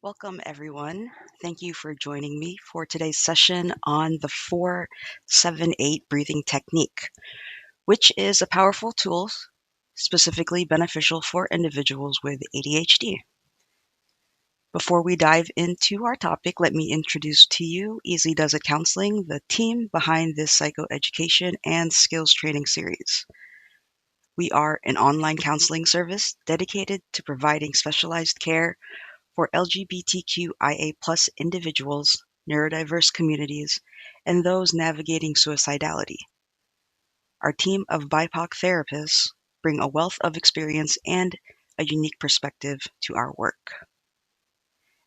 Welcome, everyone. Thank you for joining me for today's session on the 478 breathing technique, which is a powerful tool specifically beneficial for individuals with ADHD. Before we dive into our topic, let me introduce to you Easy Does It Counseling, the team behind this psychoeducation and skills training series. We are an online counseling service dedicated to providing specialized care for LGBTQIA+ individuals, neurodiverse communities, and those navigating suicidality. Our team of BIPOC therapists bring a wealth of experience and a unique perspective to our work.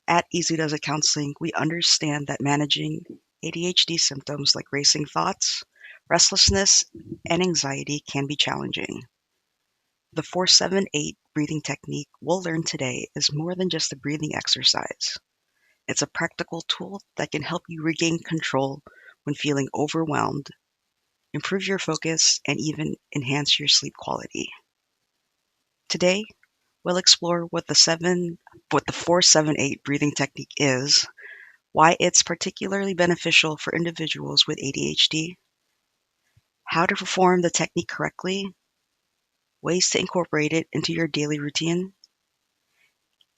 At Easy Does It Counseling, we understand that managing ADHD symptoms like racing thoughts, restlessness, and anxiety can be challenging. The 478 breathing technique we'll learn today is more than just a breathing exercise. It's a practical tool that can help you regain control when feeling overwhelmed, improve your focus, and even enhance your sleep quality. Today, we'll explore what the 478 breathing technique is, why it's particularly beneficial for individuals with ADHD, how to perform the technique correctly, ways to incorporate it into your daily routine,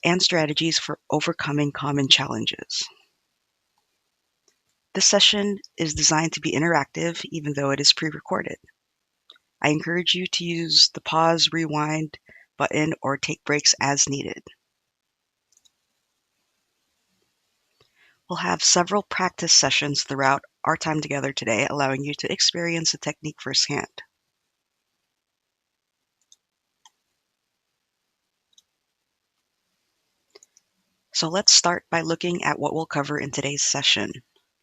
and strategies for overcoming common challenges. This session is designed to be interactive, even though it is pre-recorded. I encourage you to use the pause, rewind button, or take breaks as needed. We'll have several practice sessions throughout our time together today, allowing you to experience the technique firsthand. So let's start by looking at what we'll cover in today's session.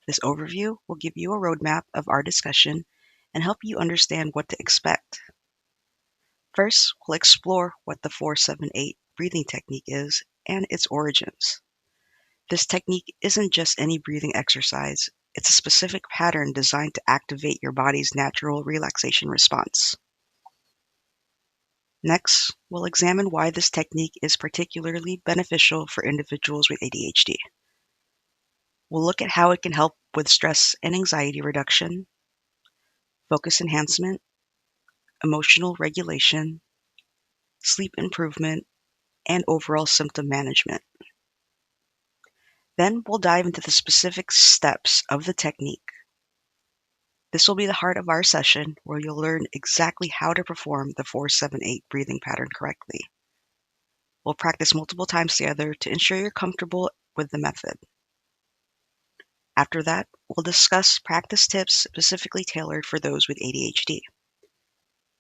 This overview will give you a roadmap of our discussion and help you understand what to expect. First, we'll explore what the 478 breathing technique is and its origins. This technique isn't just any breathing exercise, it's a specific pattern designed to activate your body's natural relaxation response. Next, we'll examine why this technique is particularly beneficial for individuals with ADHD. We'll look at how it can help with stress and anxiety reduction, focus enhancement, emotional regulation, sleep improvement, and overall symptom management. Then we'll dive into the specific steps of the technique. This will be the heart of our session, where you'll learn exactly how to perform the 478 breathing pattern correctly. We'll practice multiple times together to ensure you're comfortable with the method. After that, we'll discuss practice tips specifically tailored for those with ADHD.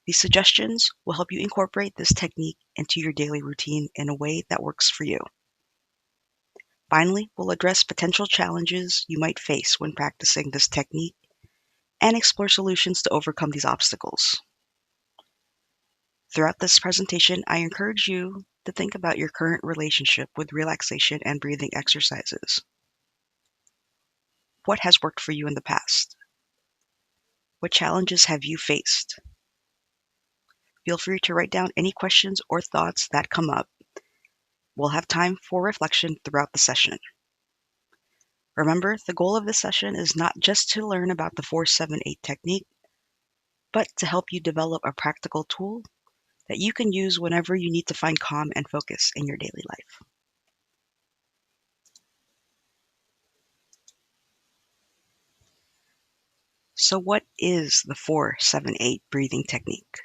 These suggestions will help you incorporate this technique into your daily routine in a way that works for you. Finally, we'll address potential challenges you might face when practicing this technique and explore solutions to overcome these obstacles. Throughout this presentation, I encourage you to think about your current relationship with relaxation and breathing exercises. What has worked for you in the past? What challenges have you faced? Feel free to write down any questions or thoughts that come up. We'll have time for reflection throughout the session. Remember, the goal of this session is not just to learn about the 478 technique, but to help you develop a practical tool that you can use whenever you need to find calm and focus in your daily life. So what is the 478 breathing technique?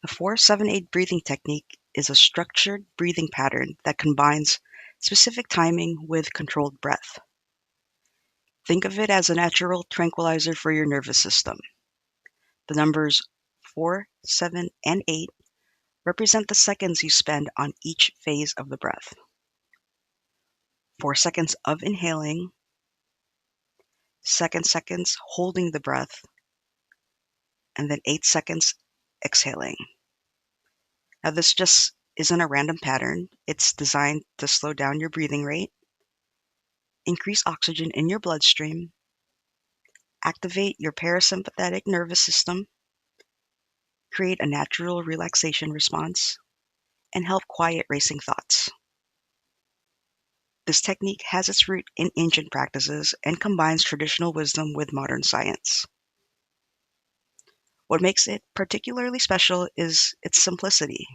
The 478 breathing technique is a structured breathing pattern that combines specific timing with controlled breath. Think of it as a natural tranquilizer for your nervous system. The numbers 4, 7, and 8 represent the seconds you spend on each phase of the breath. 4 seconds of inhaling, 7 seconds holding the breath, and then 8 seconds exhaling. Now, this just isn't a random pattern. It's designed to slow down your breathing rate, increase oxygen in your bloodstream, activate your parasympathetic nervous system, create a natural relaxation response, and help quiet racing thoughts. This technique has its root in ancient practices and combines traditional wisdom with modern science. What makes it particularly special is its simplicity.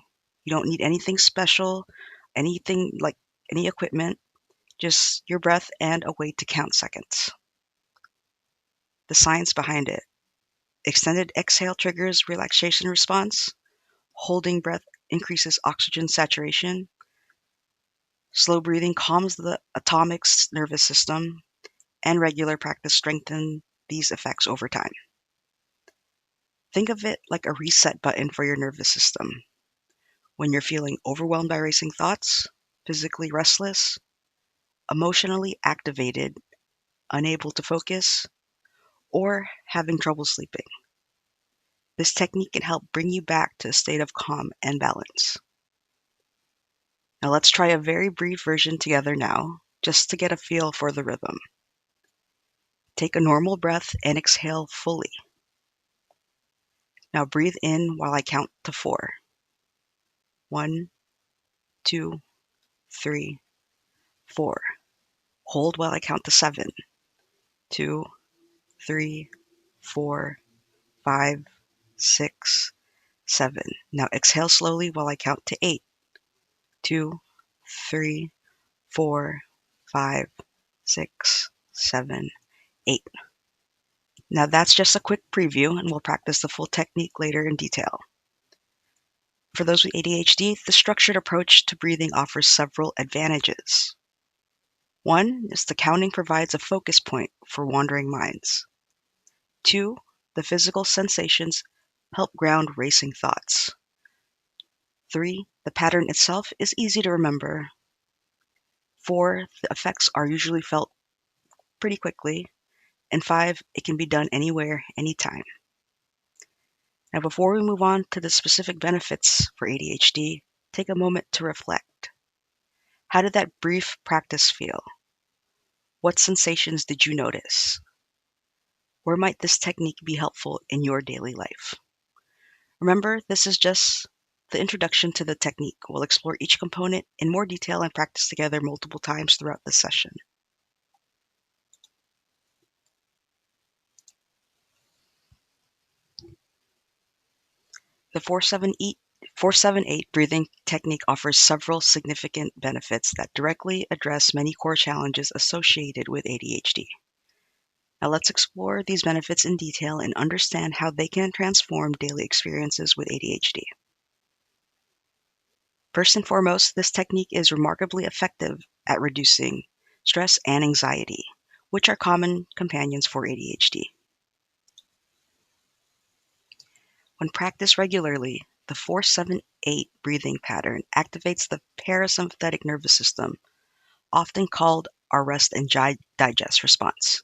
You don't need anything special, anything like any equipment, just your breath and a way to count seconds. The science behind it. Extended exhale triggers relaxation response. Holding breath increases oxygen saturation. Slow breathing calms the autonomic nervous system, and regular practice strengthens these effects over time. Think of it like a reset button for your nervous system. When you're feeling overwhelmed by racing thoughts, physically restless, emotionally activated, unable to focus, or having trouble sleeping. This technique can help bring you back to a state of calm and balance. Now let's try a very brief version together now, just to get a feel for the rhythm. Take a normal breath and exhale fully. Now breathe in while I count to 4. 1, 2, 3, 4. Hold while I count to 7. 2, 3, 4, 5, 6, 7. Now exhale slowly while I count to 8. 2, 3, 4, 5, 6, 7, 8. Now that's just a quick preview, and we'll practice the full technique later in detail. For those with ADHD, the structured approach to breathing offers several advantages. One is the counting provides a focus point for wandering minds. 2, the physical sensations help ground racing thoughts. 3, the pattern itself is easy to remember. 4, the effects are usually felt pretty quickly. And 5, it can be done anywhere, anytime. Now, before we move on to the specific benefits for ADHD, take a moment to reflect. How did that brief practice feel? What sensations did you notice? Where might this technique be helpful in your daily life? Remember, this is just the introduction to the technique. We'll explore each component in more detail and practice together multiple times throughout this session. The 478 breathing technique offers several significant benefits that directly address many core challenges associated with ADHD. Now let's explore these benefits in detail and understand how they can transform daily experiences with ADHD. First and foremost, this technique is remarkably effective at reducing stress and anxiety, which are common companions for ADHD. When practiced regularly, the 478 breathing pattern activates the parasympathetic nervous system, often called our rest and digest response.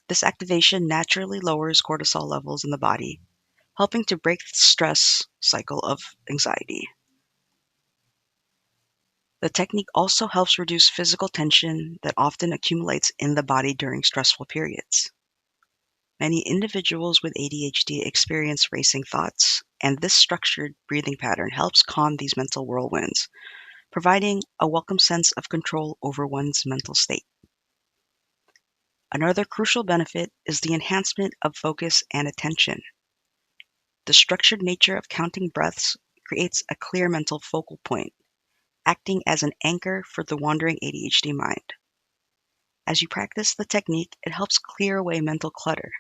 This activation naturally lowers cortisol levels in the body, helping to break the stress cycle of anxiety. The technique also helps reduce physical tension that often accumulates in the body during stressful periods. Many individuals with ADHD experience racing thoughts, and this structured breathing pattern helps calm these mental whirlwinds, providing a welcome sense of control over one's mental state. Another crucial benefit is the enhancement of focus and attention. The structured nature of counting breaths creates a clear mental focal point, acting as an anchor for the wandering ADHD mind. As you practice the technique, it helps clear away mental clutter,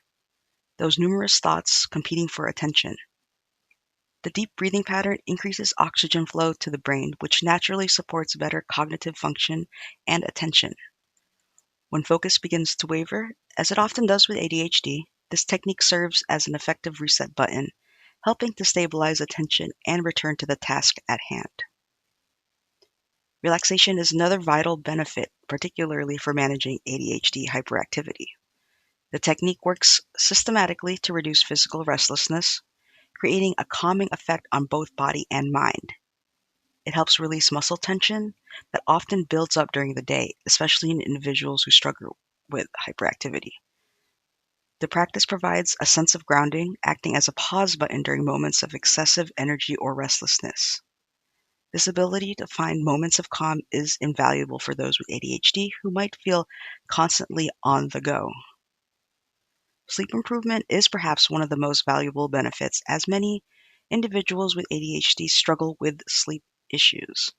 those numerous thoughts competing for attention. The deep breathing pattern increases oxygen flow to the brain, which naturally supports better cognitive function and attention. When focus begins to waver, as it often does with ADHD, this technique serves as an effective reset button, helping to stabilize attention and return to the task at hand. Relaxation is another vital benefit, particularly for managing ADHD hyperactivity. The technique works systematically to reduce physical restlessness, creating a calming effect on both body and mind. It helps release muscle tension that often builds up during the day, especially in individuals who struggle with hyperactivity. The practice provides a sense of grounding, acting as a pause button during moments of excessive energy or restlessness. This ability to find moments of calm is invaluable for those with ADHD who might feel constantly on the go. Sleep improvement is perhaps one of the most valuable benefits, as many individuals with ADHD struggle with sleep issues.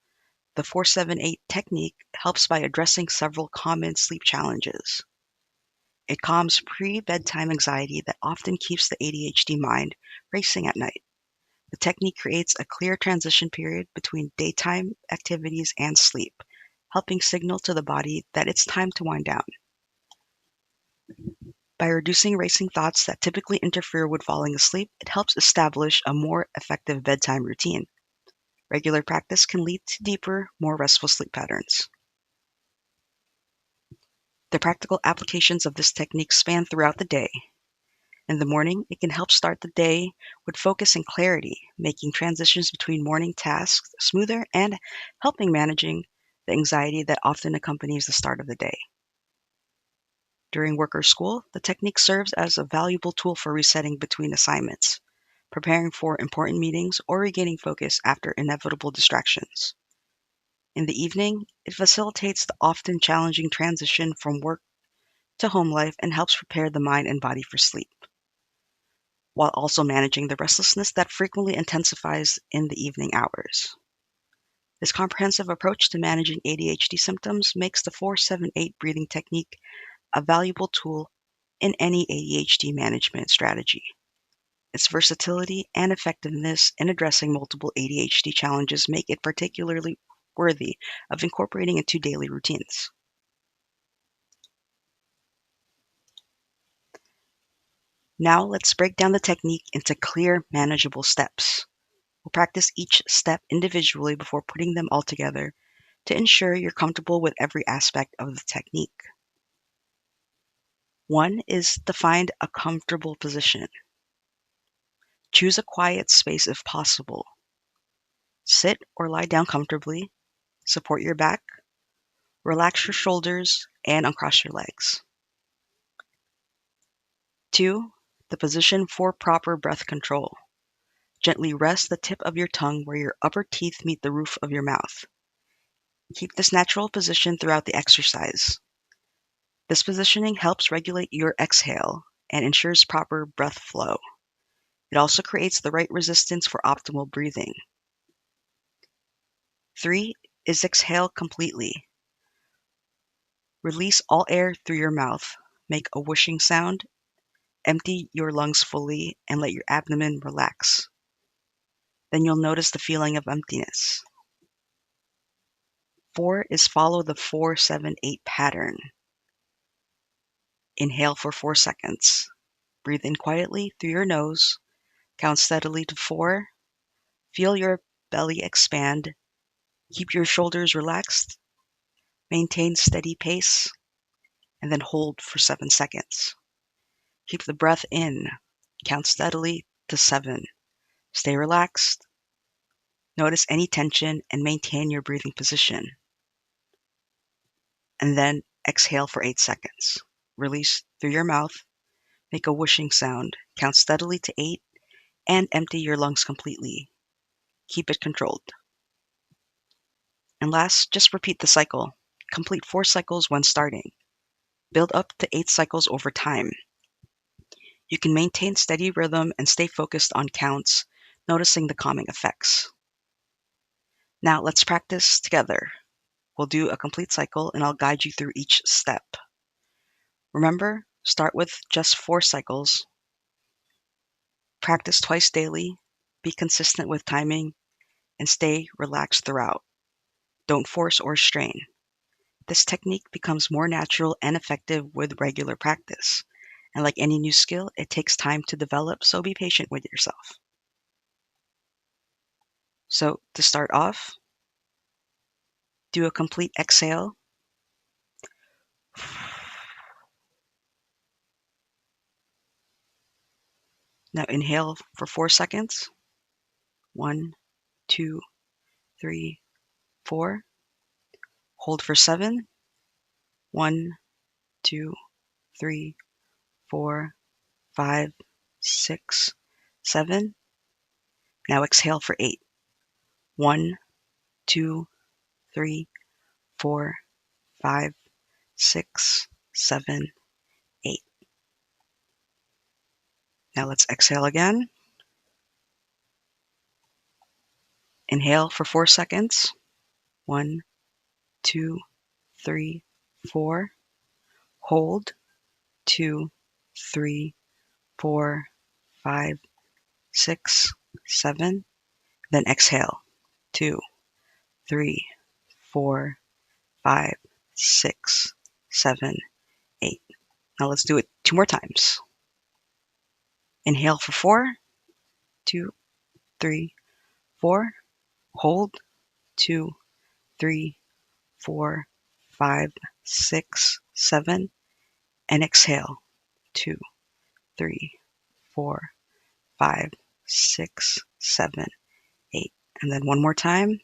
The 478 technique helps by addressing several common sleep challenges. It calms pre-bedtime anxiety that often keeps the ADHD mind racing at night. The technique creates a clear transition period between daytime activities and sleep, helping signal to the body that it's time to wind down. By reducing racing thoughts that typically interfere with falling asleep, it helps establish a more effective bedtime routine. Regular practice can lead to deeper, more restful sleep patterns. The practical applications of this technique span throughout the day. In the morning, it can help start the day with focus and clarity, making transitions between morning tasks smoother and helping managing the anxiety that often accompanies the start of the day. During work or school, the technique serves as a valuable tool for resetting between assignments, preparing for important meetings, or regaining focus after inevitable distractions. In the evening, it facilitates the often challenging transition from work to home life and helps prepare the mind and body for sleep, while also managing the restlessness that frequently intensifies in the evening hours. This comprehensive approach to managing ADHD symptoms makes the 478 breathing technique a valuable tool in any ADHD management strategy. Its versatility and effectiveness in addressing multiple ADHD challenges make it particularly worthy of incorporating into daily routines. Now let's break down the technique into clear, manageable steps. We'll practice each step individually before putting them all together to ensure you're comfortable with every aspect of the technique. One is to find a comfortable position. Choose a quiet space if possible. Sit or lie down comfortably, support your back, relax your shoulders, and uncross your legs. 2. The position for proper breath control. Gently rest the tip of your tongue where your upper teeth meet the roof of your mouth. Keep this natural position throughout the exercise. This positioning helps regulate your exhale and ensures proper breath flow. It also creates the right resistance for optimal breathing. 3 is exhale completely. Release all air through your mouth. Make a whooshing sound. Empty your lungs fully and let your abdomen relax. Then you'll notice the feeling of emptiness. 4 is follow the 4-7-8 pattern. Inhale for 4 seconds. Breathe in quietly through your nose. Count steadily to 4. Feel your belly expand. Keep your shoulders relaxed. Maintain steady pace. And then hold for 7 seconds. Keep the breath in. Count steadily to 7. Stay relaxed. Notice any tension and maintain your breathing position. And then exhale for 8 seconds. Release through your mouth. Make a whooshing sound. Count steadily to 8 and empty your lungs completely. Keep it controlled. And last, just repeat the cycle. Complete 4 cycles when starting. Build up to 8 cycles over time. You can maintain steady rhythm and stay focused on counts, noticing the calming effects. Now let's practice together. We'll do a complete cycle and I'll guide you through each step. Remember, start with just 4 cycles. Practice twice daily. Be consistent with timing and stay relaxed throughout. Don't force or strain. This technique becomes more natural and effective with regular practice. And like any new skill, it takes time to develop, so be patient with yourself. So to start off, do a complete exhale. Now inhale for 4 seconds. 1, 2, 3, 4. Hold for 7. 1, 2, 3, 4, 5, 6, 7. Now exhale for 8. 1, 2, 3, 4, 5, 6, 7, 8. Now let's exhale again. Inhale for 4 seconds. 1, 2, 3, 4. Hold. 2, 3, 4, 5, 6, 7. Then exhale. 2, 3, 4, 5, 6, 7, 8. Now let's do it 2 more times. Inhale for 4, 2, 3, 4. Hold. 2, 3, 4, 5, 6, 7. And exhale. 2, 3, 4, 5, 6, 7, 8. And then one more time.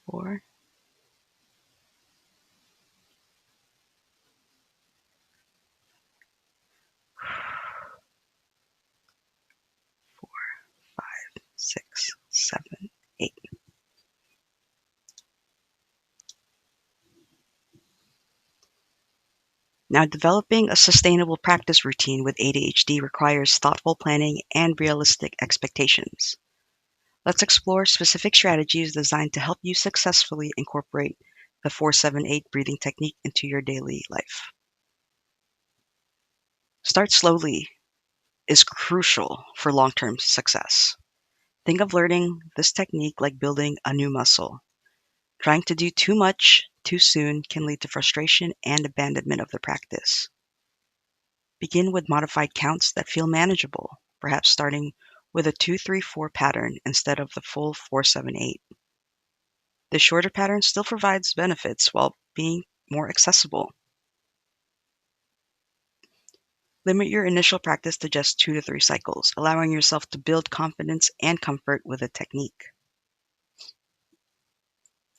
4, 6, 7, 8. Now, developing a sustainable practice routine with ADHD requires thoughtful planning and realistic expectations. Let's explore specific strategies designed to help you successfully incorporate the 478 breathing technique into your daily life. Start slowly is crucial for long-term success. Think of learning this technique like building a new muscle. Trying to do too much too soon can lead to frustration and abandonment of the practice. Begin with modified counts that feel manageable, perhaps starting with a 2-3-4 pattern instead of the full 4-7-8. The shorter pattern still provides benefits while being more accessible. Limit your initial practice to just 2 to 3 cycles, allowing yourself to build confidence and comfort with the technique.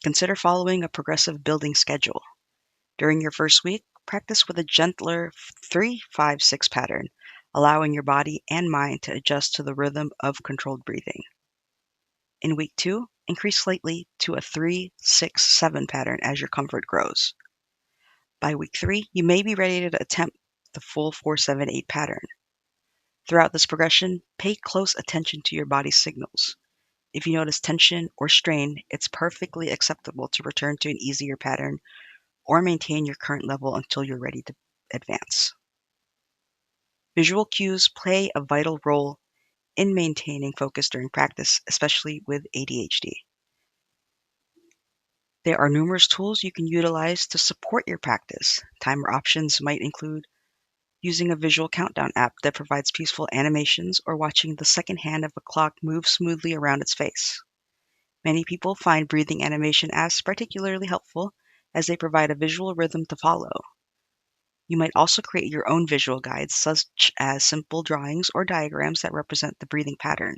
Consider following a progressive building schedule. During your first week, practice with a gentler 3-5-6 pattern, allowing your body and mind to adjust to the rhythm of controlled breathing. In week 2, increase slightly to a 3-6-7 pattern as your comfort grows. By week 3, you may be ready to attempt the full 4-7-8 pattern. Throughout this progression, pay close attention to your body's signals. If you notice tension or strain, it's perfectly acceptable to return to an easier pattern or maintain your current level until you're ready to advance. Visual cues play a vital role in maintaining focus during practice, especially with ADHD. There are numerous tools you can utilize to support your practice. Timer options might include using a visual countdown app that provides peaceful animations or watching the second hand of a clock move smoothly around its face. Many people find breathing animation apps particularly helpful as they provide a visual rhythm to follow. You might also create your own visual guides, such as simple drawings or diagrams that represent the breathing pattern.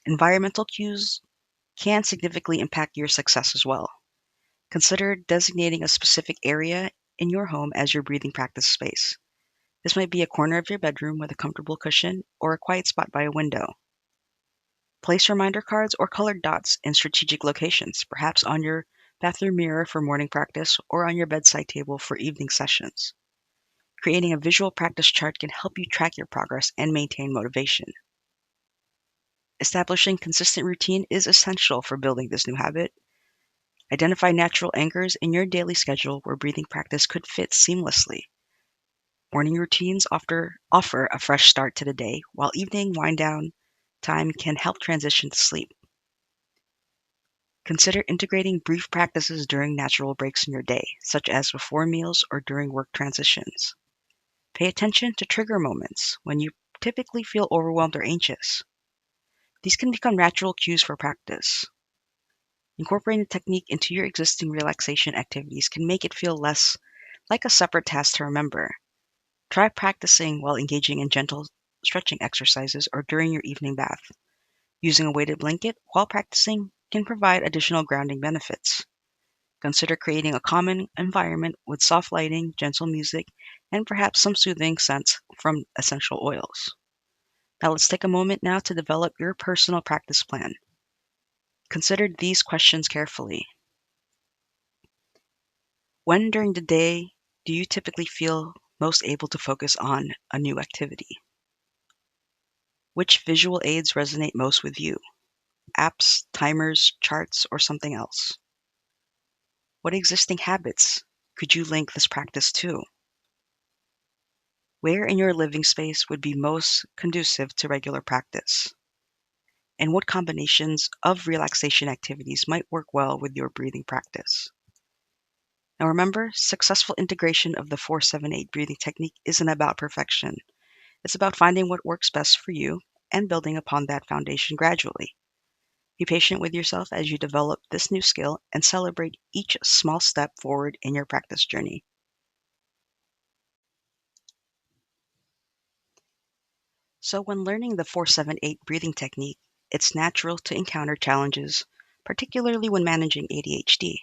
Environmental cues can significantly impact your success as well. Consider designating a specific area in your home as your breathing practice space. This might be a corner of your bedroom with a comfortable cushion or a quiet spot by a window. Place reminder cards or colored dots in strategic locations, perhaps on your bathroom mirror for morning practice or on your bedside table for evening sessions. Creating a visual practice chart can help you track your progress and maintain motivation. Establishing consistent routine is essential for building this new habit. Identify natural anchors in your daily schedule where breathing practice could fit seamlessly. Morning routines offer a fresh start to the day, while evening wind down time can help transition to sleep. Consider integrating brief practices during natural breaks in your day, such as before meals or during work transitions. Pay attention to trigger moments when you typically feel overwhelmed or anxious. These can become natural cues for practice. Incorporating the technique into your existing relaxation activities can make it feel less like a separate task to remember. Try practicing while engaging in gentle stretching exercises or during your evening bath. Using a weighted blanket while practicing can provide additional grounding benefits. Consider creating a calming environment with soft lighting, gentle music, and perhaps some soothing scents from essential oils. Now let's take a moment now to develop your personal practice plan. Consider these questions carefully. When during the day do you typically feel most able to focus on a new activity? Which visual aids resonate most with you? Apps, timers, charts, or something else? What existing habits could you link this practice to? Where in your living space would be most conducive to regular practice? And what combinations of relaxation activities might work well with your breathing practice? Now remember, successful integration of the 4-7-8 breathing technique isn't about perfection. It's about finding what works best for you and building upon that foundation gradually. Be patient with yourself as you develop this new skill and celebrate each small step forward in your practice journey. So, when learning the 4-7-8 breathing technique, it's natural to encounter challenges, particularly when managing ADHD.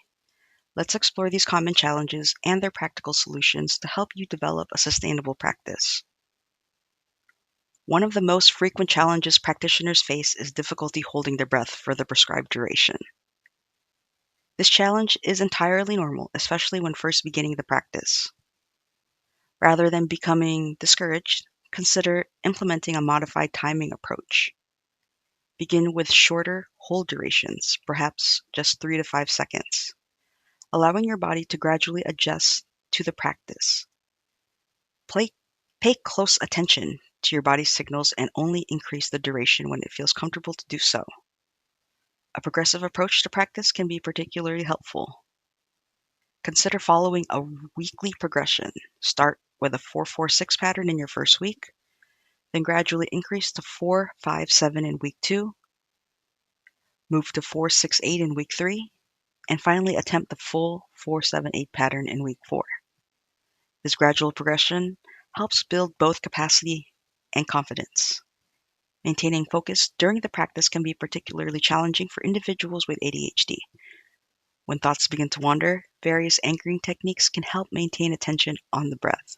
Let's explore these common challenges and their practical solutions to help you develop a sustainable practice. One of the most frequent challenges practitioners face is difficulty holding their breath for the prescribed duration. This challenge is entirely normal, especially when first beginning the practice. Rather than becoming discouraged, consider implementing a modified timing approach. Begin with shorter hold durations, perhaps just 3 to 5 seconds, allowing your body to gradually adjust to the practice. Play, Pay close attention to your body's signals and only increase the duration when it feels comfortable to do so. A progressive approach to practice can be particularly helpful. Consider following a weekly progression. Start with a 4-4-6 pattern in your first week, then gradually increase to 4-5-7 in week 2, move to 4-6-8 in week 3, and finally attempt the full 4-7-8 pattern in week 4. This gradual progression helps build both capacity and confidence. Maintaining focus during the practice can be particularly challenging for individuals with ADHD. When thoughts begin to wander, various anchoring techniques can help maintain attention on the breath.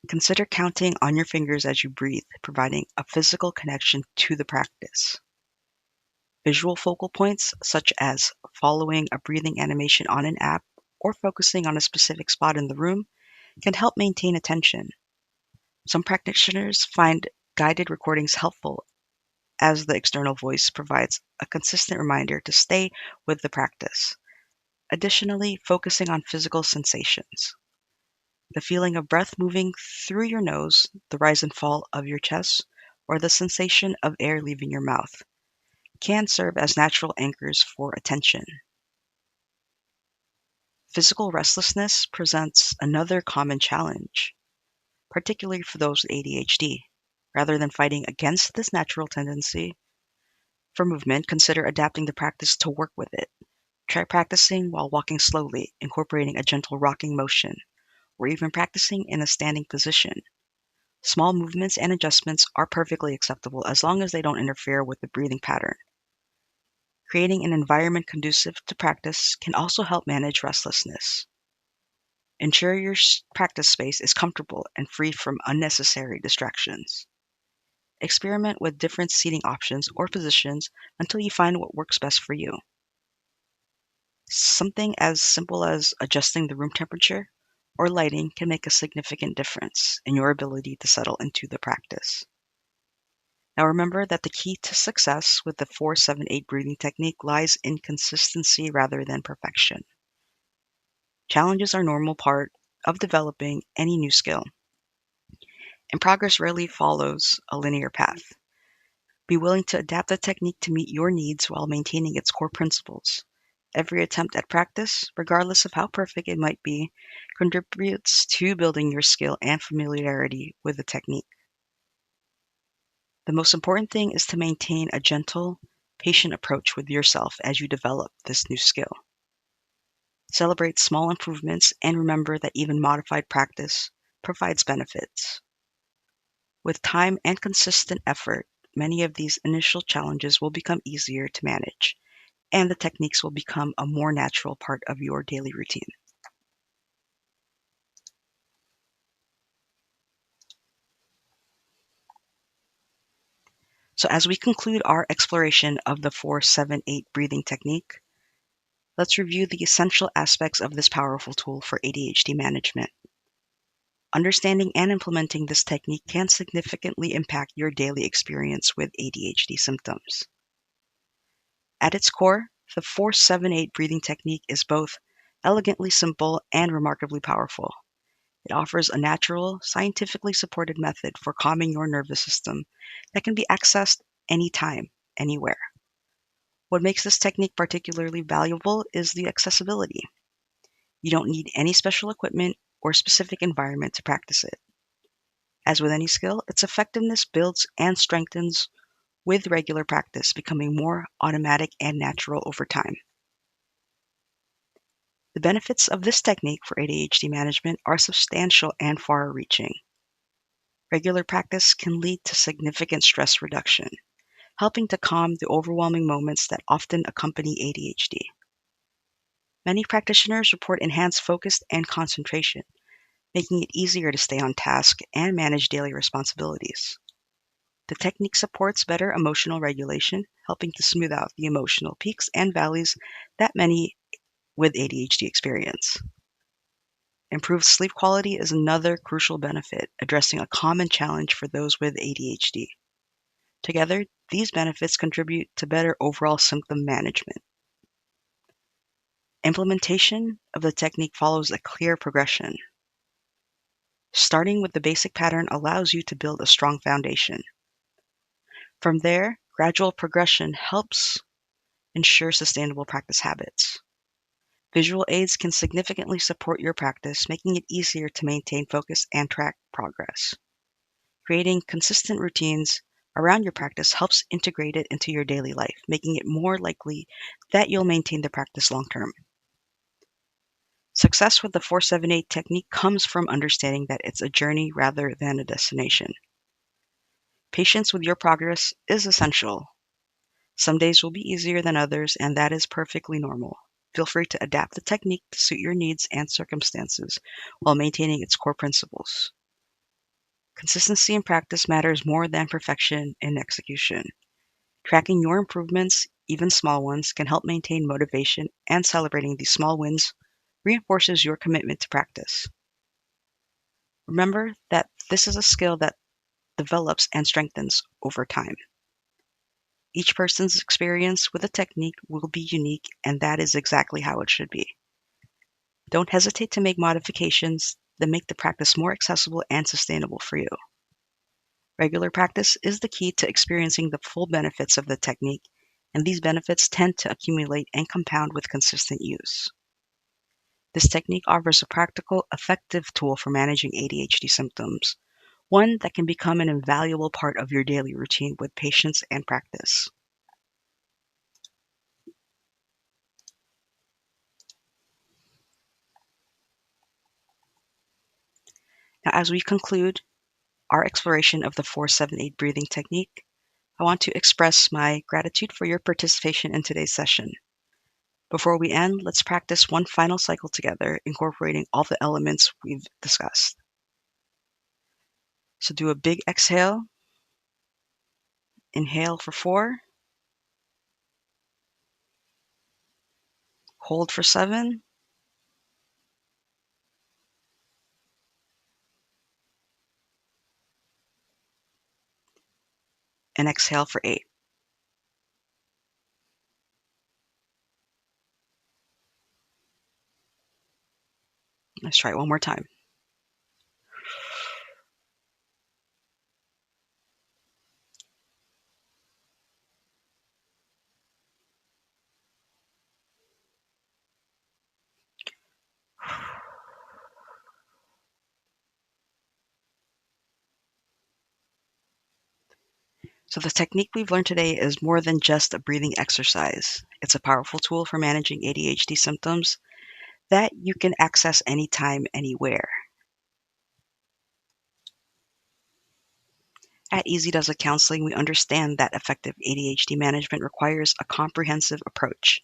Consider counting on your fingers as you breathe, providing a physical connection to the practice. Visual focal points, such as following a breathing animation on an app or focusing on a specific spot in the room, can help maintain attention. Some practitioners find guided recordings helpful, as the external voice provides a consistent reminder to stay with the practice. Additionally, focusing on physical sensations. The feeling of breath moving through your nose, the rise and fall of your chest, or the sensation of air leaving your mouth can serve as natural anchors for attention. Physical restlessness presents another common challenge, particularly for those with ADHD. Rather than fighting against this natural tendency for movement, consider adapting the practice to work with it. Try practicing while walking slowly, incorporating a gentle rocking motion, or even practicing in a standing position. Small movements and adjustments are perfectly acceptable as long as they don't interfere with the breathing pattern. Creating an environment conducive to practice can also help manage restlessness. Ensure your practice space is comfortable and free from unnecessary distractions. Experiment with different seating options or positions until you find what works best for you. Something as simple as adjusting the room temperature or lighting can make a significant difference in your ability to settle into the practice. Now remember that the key to success with the 4-7-8 breathing technique lies in consistency rather than perfection. Challenges are a normal part of developing any new skill, and progress rarely follows a linear path. Be willing to adapt the technique to meet your needs while maintaining its core principles. Every attempt at practice, regardless of how perfect it might be, contributes to building your skill and familiarity with the technique. The most important thing is to maintain a gentle, patient approach with yourself as you develop this new skill. Celebrate small improvements and remember that even modified practice provides benefits. With time and consistent effort, many of these initial challenges will become easier to manage, and the techniques will become a more natural part of your daily routine. So, as we conclude our exploration of the 4-7-8 breathing technique, let's review the essential aspects of this powerful tool for ADHD management. Understanding and implementing this technique can significantly impact your daily experience with ADHD symptoms. At its core, the 4-7-8 breathing technique is both elegantly simple and remarkably powerful. It offers a natural, scientifically supported method for calming your nervous system that can be accessed anytime, anywhere. What makes this technique particularly valuable is the accessibility. You don't need any special equipment or specific environment to practice it. As with any skill, its effectiveness builds and strengthens with regular practice, becoming more automatic and natural over time. The benefits of this technique for ADHD management are substantial and far-reaching. Regular practice can lead to significant stress reduction, helping to calm the overwhelming moments that often accompany ADHD. Many practitioners report enhanced focus and concentration, making it easier to stay on task and manage daily responsibilities. The technique supports better emotional regulation, helping to smooth out the emotional peaks and valleys that many with ADHD experience. Improved sleep quality is another crucial benefit, addressing a common challenge for those with ADHD. Together, these benefits contribute to better overall symptom management. Implementation of the technique follows a clear progression. Starting with the basic pattern allows you to build a strong foundation. From there, gradual progression helps ensure sustainable practice habits. Visual aids can significantly support your practice, making it easier to maintain focus and track progress. Creating consistent routines around your practice helps integrate it into your daily life, making it more likely that you'll maintain the practice long term. Success with the 4-7-8 technique comes from understanding that it's a journey rather than a destination. Patience with your progress is essential. Some days will be easier than others, and that is perfectly normal. Feel free to adapt the technique to suit your needs and circumstances while maintaining its core principles. Consistency in practice matters more than perfection in execution. Tracking your improvements, even small ones, can help maintain motivation, and celebrating these small wins reinforces your commitment to practice. Remember that this is a skill that develops and strengthens over time. Each person's experience with a technique will be unique, and that is exactly how it should be. Don't hesitate to make modifications that make the practice more accessible and sustainable for you. Regular practice is the key to experiencing the full benefits of the technique, and these benefits tend to accumulate and compound with consistent use. This technique offers a practical, effective tool for managing ADHD symptoms, one that can become an invaluable part of your daily routine with patience and practice. Now, as we conclude our exploration of the 4-7-8 breathing technique, I want to express my gratitude for your participation in today's session. Before we end, let's practice one final cycle together, incorporating all the elements we've discussed. So do a big exhale, inhale for 4, hold for 7, and exhale for 8. Let's try it one more time. So the technique we've learned today is more than just a breathing exercise. It's a powerful tool for managing ADHD symptoms that you can access anytime, anywhere. At Easy Does It Counseling, we understand that effective ADHD management requires a comprehensive approach,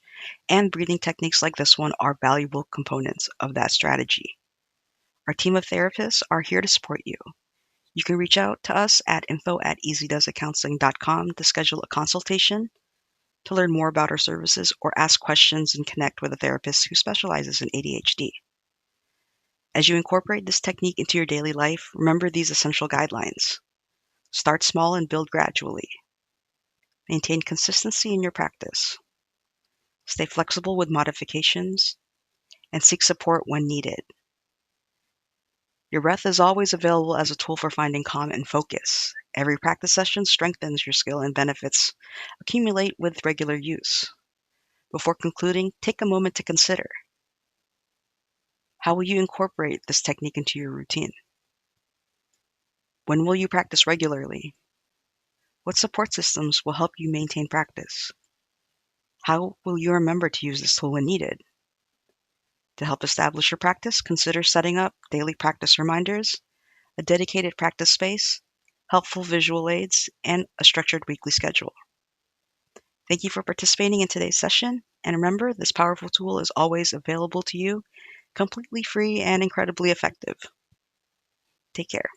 and breathing techniques like this one are valuable components of that strategy. Our team of therapists are here to support you. You can reach out to us at info@easydoesitcounseling.com to schedule a consultation, to learn more about our services, or ask questions and connect with a therapist who specializes in ADHD. As you incorporate this technique into your daily life, remember these essential guidelines. Start small and build gradually. Maintain consistency in your practice. Stay flexible with modifications, and seek support when needed. Your breath is always available as a tool for finding calm and focus. Every practice session strengthens your skill, and benefits accumulate with regular use. Before concluding, take a moment to consider: how will you incorporate this technique into your routine? When will you practice regularly? What support systems will help you maintain practice? How will you remember to use this tool when needed? To help establish your practice, consider setting up daily practice reminders, a dedicated practice space, helpful visual aids, and a structured weekly schedule. Thank you for participating in today's session, and remember, this powerful tool is always available to you, completely free and incredibly effective. Take care.